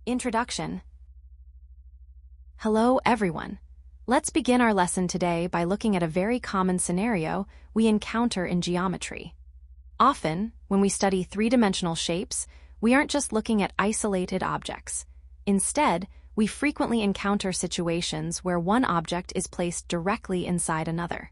Introduction. Hello, everyone. Let's begin our lesson today by looking at a very common scenario we encounter in geometry. Often, when we study three-dimensional shapes, we aren't just looking at isolated objects. Instead, we frequently encounter situations where one object is placed directly inside another.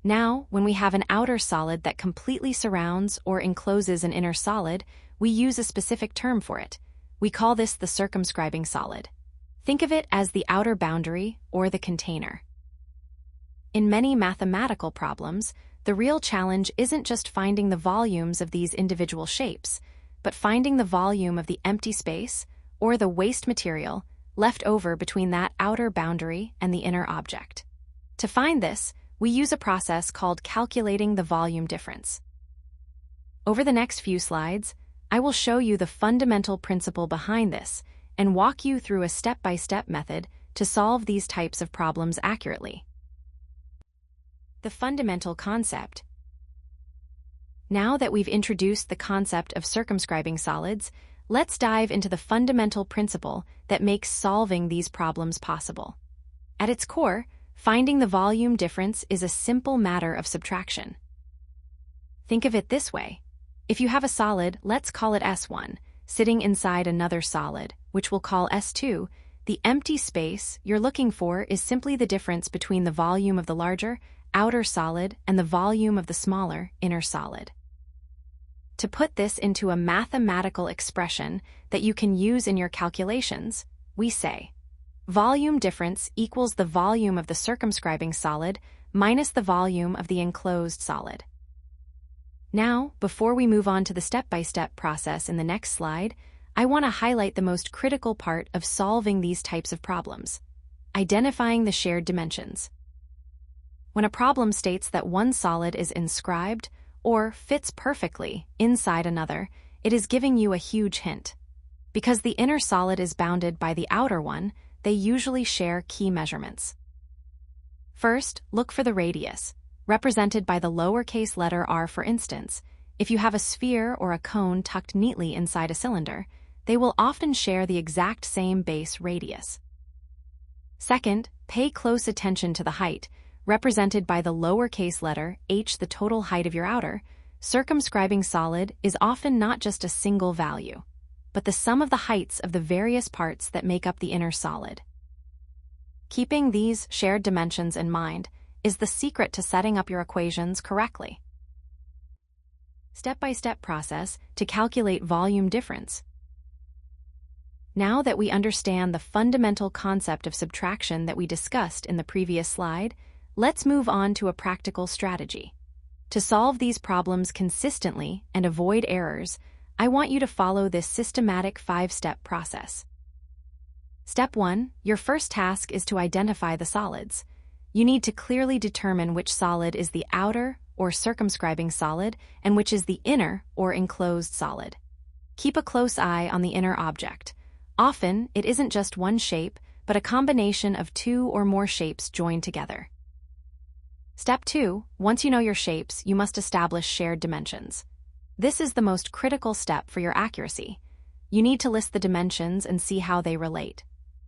Now, when we have an outer solid that completely surrounds or encloses an inner solid, we use a specific term for it. We call this the circumscribing solid. Think of it as the outer boundary or the container. In many mathematical problems, the real challenge isn't just finding the volumes of these individual shapes, but finding the volume of the empty space or the waste material left over between that outer boundary and the inner object. To find this, we use a process called calculating the volume difference. Over the next few slides, I will show you the fundamental principle behind this and walk you through a step-by-step method to solve these types of problems accurately. The fundamental concept. Now that we've introduced the concept of circumscribing solids, let's dive into the fundamental principle that makes solving these problems possible. At its core, finding the volume difference is a simple matter of subtraction. Think of it this way. If you have a solid, let's call it S1, sitting inside another solid, which we'll call S2, the empty space you're looking for is simply the difference between the volume of the larger, outer solid and the volume of the smaller, inner solid. To put this into a mathematical expression that you can use in your calculations, we say, volume difference equals the volume of the circumscribing solid minus the volume of the enclosed solid. Now, before we move on to the step-by-step process in the next slide, I want to highlight the most critical part of solving these types of problems: identifying the shared dimensions. When a problem states that one solid is inscribed or fits perfectly inside another, it is giving you a huge hint. Because the inner solid is bounded by the outer one, they usually share key measurements. First, look for the radius, represented by the lowercase letter r for instance. If you have a sphere or a cone tucked neatly inside a cylinder, they will often share the exact same base radius. Second, pay close attention to the height, represented by the lowercase letter h, the total height of your outer, circumscribing solid is often not just a single value, but the sum of the heights of the various parts that make up the inner solid. Keeping these shared dimensions in mind is the secret to setting up your equations correctly. Step-by-step process to calculate volume difference. Now that we understand the fundamental concept of subtraction that we discussed in the previous slide, let's move on to a practical strategy. To solve these problems consistently and avoid errors, I want you to follow this systematic 5-step process. Step 1, your first task is to identify the solids. You need to clearly determine which solid is the outer or circumscribing solid and which is the inner or enclosed solid. Keep a close eye on the inner object. Often, it isn't just one shape, but a combination of two or more shapes joined together. Step 2, once you know your shapes, you must establish shared dimensions. This is the most critical step for your accuracy. You need to list the dimensions and see how they relate.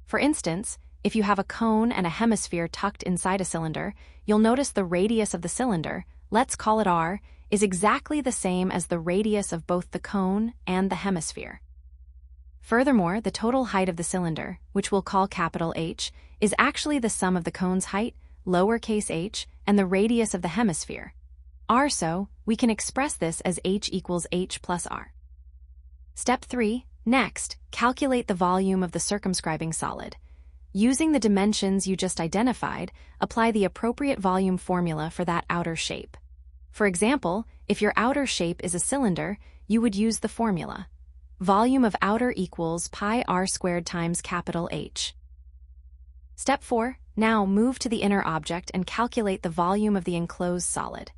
For instance, if you have a cone and a hemisphere tucked inside a cylinder, you'll notice the radius of the cylinder, let's call it r, is exactly the same as the radius of both the cone and the hemisphere. Furthermore, the total height of the cylinder, which we'll call capital H, is actually the sum of the cone's height, lowercase h, and the radius of the hemisphere, r, so we can express this as h equals h plus r. Step 3, next, calculate the volume of the circumscribing solid. Using the dimensions you just identified, apply the appropriate volume formula for that outer shape. For example, if your outer shape is a cylinder, you would use the formula: volume of outer equals pi r squared times capital H. Step 4, now move to the inner object and calculate the volume of the enclosed solid.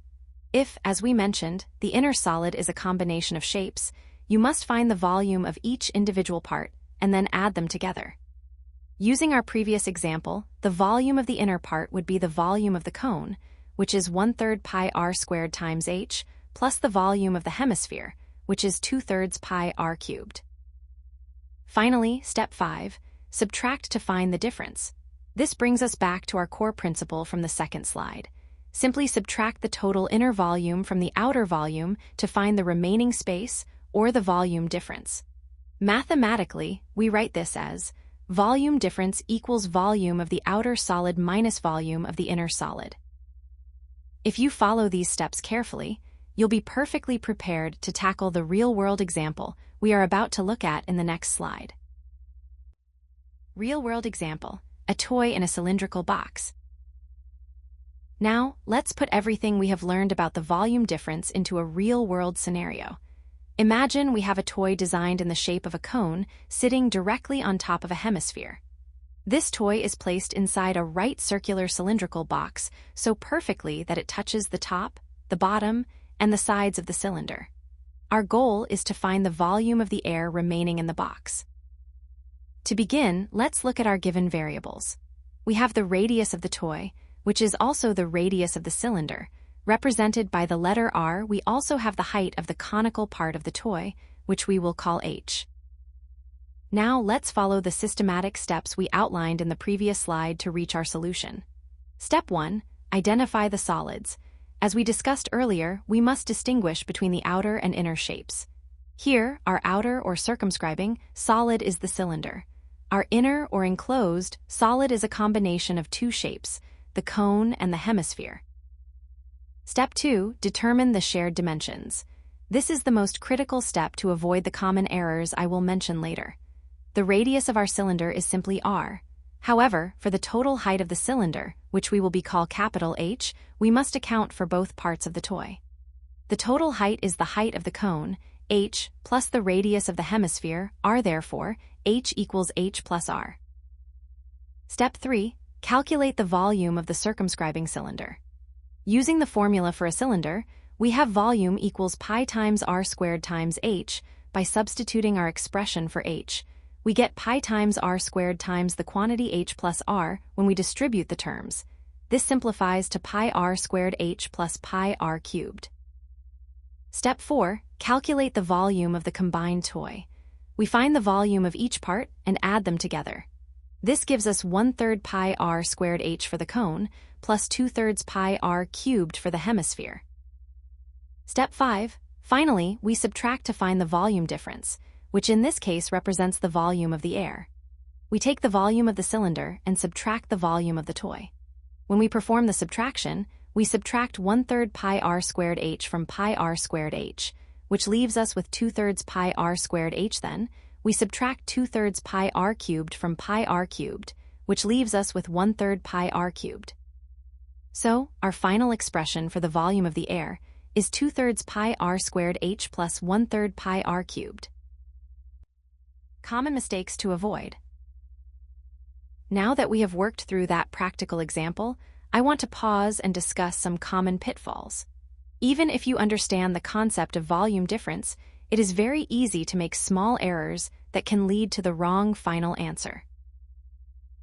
If, as we mentioned, the inner solid is a combination of shapes, you must find the volume of each individual part and then add them together. Using our previous example, the volume of the inner part would be the volume of the cone, which is 1/3 pi r squared times h, plus the volume of the hemisphere, which is 2/3 pi r cubed. Finally, step 5, subtract to find the difference. This brings us back to our core principle from the second slide. Simply subtract the total inner volume from the outer volume to find the remaining space or the volume difference. Mathematically, we write this as volume difference equals volume of the outer solid minus volume of the inner solid. If you follow these steps carefully, you'll be perfectly prepared to tackle the real-world example we are about to look at in the next slide. Real-world example: a toy in a cylindrical box. Now, let's put everything we have learned about the volume difference into a real-world scenario. Imagine we have a toy designed in the shape of a cone sitting directly on top of a hemisphere. This toy is placed inside a right circular cylindrical box so perfectly that it touches the top, the bottom, and the sides of the cylinder. Our goal is to find the volume of the air remaining in the box. To begin, let's look at our given variables. We have the radius of the toy, which is also the radius of the cylinder. Represented by the letter R, we also have the height of the conical part of the toy, which we will call h. Now let's follow the systematic steps we outlined in the previous slide to reach our solution. Step 1. Identify the solids. As we discussed earlier, we must distinguish between the outer and inner shapes. Here, our outer or circumscribing solid is the cylinder. Our inner or enclosed solid is a combination of two shapes, the cone and the hemisphere. Step 2. Determine the shared dimensions. This is the most critical step to avoid the common errors I will mention later. The radius of our cylinder is simply r. However, for the total height of the cylinder, which we will call capital H, we must account for both parts of the toy. The total height is the height of the cone, h, plus the radius of the hemisphere, r. Therefore, h equals h plus r. Step 3. Calculate the volume of the circumscribing cylinder. Using the formula for a cylinder, we have volume equals pi times r squared times h. By substituting our expression for h, we get pi times r squared times the quantity h plus r when we distribute the terms. This simplifies to pi r squared h plus pi r cubed. Step 4. Calculate the volume of the combined toy. We find the volume of each part and add them together. This gives us 1/3 pi r squared h for the cone, plus 2/3 pi r cubed for the hemisphere. Step 5. Finally, we subtract to find the volume difference, which in this case represents the volume of the air. We take the volume of the cylinder and subtract the volume of the toy. When we perform the subtraction, we subtract 1/3 pi r squared h from pi r squared h, which leaves us with 2/3 pi r squared h. Then, we subtract 2/3 pi r cubed from pi r cubed, which leaves us with 1/3 pi r cubed. So, our final expression for the volume of the air is 2/3 pi r squared h plus 1/3 pi r cubed. Common mistakes to avoid. Now that we have worked through that practical example, I want to pause and discuss some common pitfalls. Even if you understand the concept of volume difference, it is very easy to make small errors that can lead to the wrong final answer.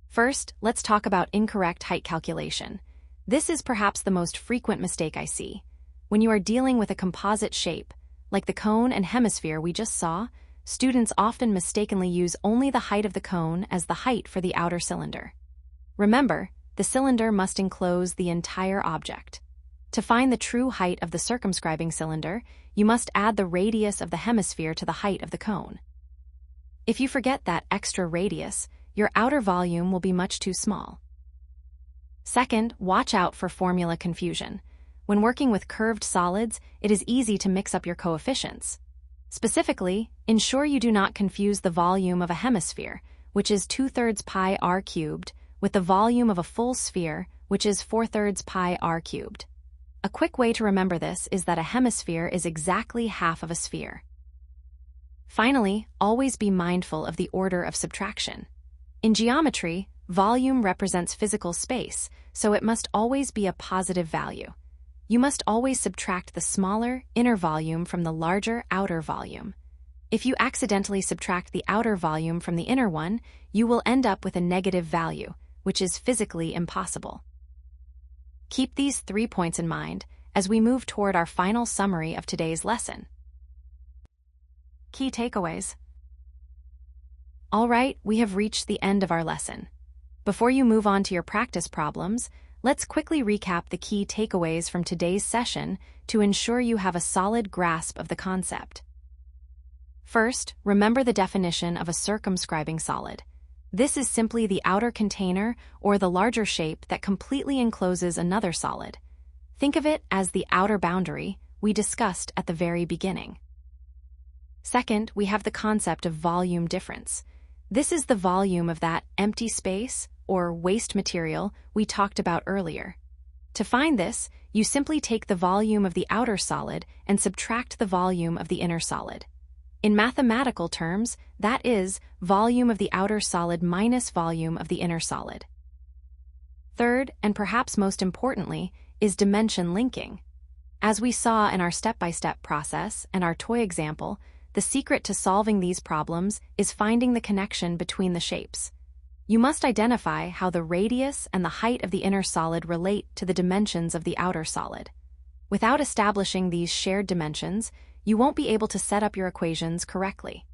First, let's talk about incorrect height calculation. This is perhaps the most frequent mistake I see. When you are dealing with a composite shape, like the cone and hemisphere we just saw, students often mistakenly use only the height of the cone as the height for the outer cylinder. Remember, the cylinder must enclose the entire object. To find the true height of the circumscribing cylinder, you must add the radius of the hemisphere to the height of the cone. If you forget that extra radius, your outer volume will be much too small. Second, watch out for formula confusion. When working with curved solids, it is easy to mix up your coefficients. Specifically, ensure you do not confuse the volume of a hemisphere, which is 2/3 pi r cubed, with the volume of a full sphere, which is 4/3 pi r cubed. A quick way to remember this is that a hemisphere is exactly half of a sphere. Finally, always be mindful of the order of subtraction. In geometry, volume represents physical space, so it must always be a positive value. You must always subtract the smaller, inner volume from the larger, outer volume. If you accidentally subtract the outer volume from the inner one, you will end up with a negative value, which is physically impossible. Keep these 3 points in mind as we move toward our final summary of today's lesson. Key takeaways. All right, we have reached the end of our lesson. Before you move on to your practice problems, let's quickly recap the key takeaways from today's session to ensure you have a solid grasp of the concept. First, remember the definition of a circumscribing solid. This is simply the outer container or the larger shape that completely encloses another solid. Think of it as the outer boundary we discussed at the very beginning. Second, we have the concept of volume difference. This is the volume of that empty space or waste material we talked about earlier. To find this, you simply take the volume of the outer solid and subtract the volume of the inner solid. In mathematical terms, that is volume of the outer solid minus volume of the inner solid. Third, and perhaps most importantly, is dimension linking. As we saw in our step-by-step process and our toy example, the secret to solving these problems is finding the connection between the shapes. You must identify how the radius and the height of the inner solid relate to the dimensions of the outer solid. Without establishing these shared dimensions, you won't be able to set up your equations correctly.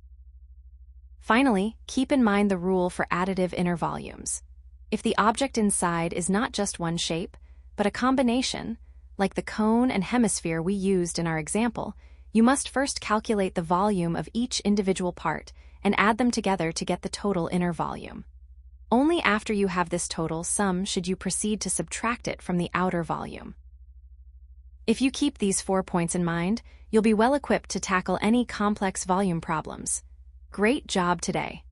Finally, keep in mind the rule for additive inner volumes. If the object inside is not just one shape, but a combination, like the cone and hemisphere we used in our example, you must first calculate the volume of each individual part and add them together to get the total inner volume. Only after you have this total sum should you proceed to subtract it from the outer volume. If you keep these 4 points in mind, you'll be well equipped to tackle any complex volume problems. Great job today!